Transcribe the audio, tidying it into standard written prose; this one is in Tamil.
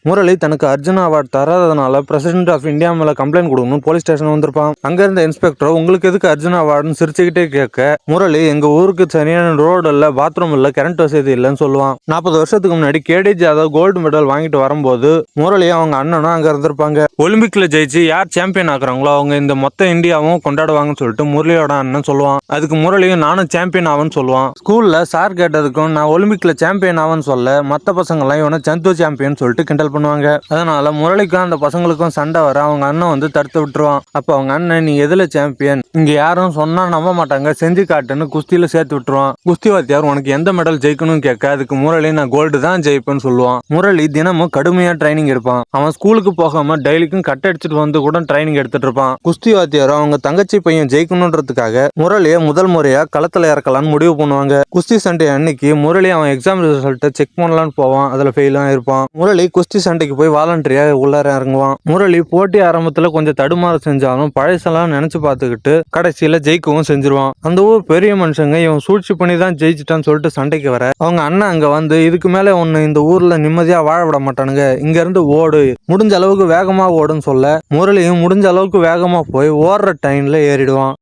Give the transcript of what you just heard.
முரளி தனக்கு அர்ஜுனா அவார்ட் தராதனால பிரசிடென்ட் ஆஃப் இந்தியா மேல கம்ப்ளைண்ட் கொடுக்கணும் போலீஸ் ஸ்டேஷன் வந்திருப்பான். அங்க இருந்த இன்ஸ்பெக்டர் உங்களுக்கு எதுக்கு அர்ஜுனா அவார்டுன்னு சிரிச்சுக்கிட்டே கேட்க, முரளி எங்க ஊருக்கு சரியான ரோடு இல்ல, பாத்ரூம் இல்ல, கரண்ட் வசதி இல்லைன்னு சொல்லுவான். 40 வருஷத்துக்கு முன்னாடி கேடி ஜாதவ் கோல்டு மெடல் வாங்கிட்டு வரும்போது முரளி அவங்க அண்ணனும் அங்க இருந்திருப்பாங்க. ஒலிம்பிக்ல ஜெயிச்சு யார் சாம்பியன் ஆக்குறாங்களோ அவங்க இந்த மொத்த இந்தியாவும் கொண்டாடுவாங்கன்னு சொல்லிட்டு முரளியோட அண்ணன் சொல்லுவான். அதுக்கு முரளியும் நானும் சாம்பியன் ஆவன்னு சொல்லுவான். ஸ்கூல்ல சார் கேட்டதுக்கும் நான் ஒலிம்பிக்ல சாம்பியன் ஆவன்னு சொல்ல மத்த பசங்க எல்லாம் இவனை சந்து சாம்பியன் சொல்லிட்டு கிண்டல் பண்ணுவாங்க. அதனால முரளிக்கும் அந்த பசங்களுக்கும் சண்டை வர அவங்க அண்ணன் வந்து தடுத்து விட்டுருவான். அப்ப அவங்க அண்ணன் நீ எதுல சாம்பியன், இங்க யாரும் சொன்னா நம்ப மாட்டாங்க, செஞ்சு காட்டுன்னு குஸ்தியில சேர்த்து விட்டுருவான். குஸ்தி வாத்தியார் உனக்கு எந்த மெடல் ஜெயிக்கணும்னு கேட்க, அதுக்கு முரளி நான் கோல்டு தான் ஜெயிப்பேன்னு சொல்லுவான். முரளி தினமும் கடுமையா ட்ரைனிங் எடுப்பான். அவன் ஸ்கூலுக்கு போகாம டெய்லிக்கும் கட் அடிச்சுட்டு வந்து கூட ட்ரைனிங் எடுத்துட்டு இருப்பான். குஸ்தி வாத்தியார் அவங்க தங்கச்சி பையன் ஜெயிக்கணும்ன்றதுக்காக முரளியை முதல் முறையா களத்துல இறக்கலான்னு முடிவு பண்ணுவாங்க. குஸ்தி சண்டை அன்னைக்கு முரளி அவன் எக்ஸாம் ரிசல்ட்டை செக் பண்ணலான்னு போவான். அதுல ஃபெயிலும் இருப்பான். முரளி குஸ்தி சண்டைக்கு போய் வாலண்டரியா உள்ளார இறங்குவான். முரளி போட்டி ஆரம்பத்துல கொஞ்சம் தடுமாற செஞ்சாலும் பழசெல்லாம் நினைச்சு பார்த்துக்கிட்டு கடைசியில ஜெயிக்கவும் செஞ்சிருவான். அந்த ஊர் பெரிய மனுஷங்க இவன் சூழ்ச்சி பண்ணி தான் ஜெயிச்சிட்டான்னு சொல்லிட்டு சண்டைக்கு வர அவங்க அண்ணன் அங்க வந்து இதுக்கு மேல ஒன்னு இந்த ஊர்ல நிம்மதியா வாழ விட மாட்டானுங்க, இங்க இருந்து ஓடு, முடிஞ்ச அளவுக்கு வேகமா ஓடுன்னு சொல்ல முரளியும் முடிஞ்ச அளவுக்கு வேகமா போய் ஓடுற டைம்ல ஏறிடுவான்.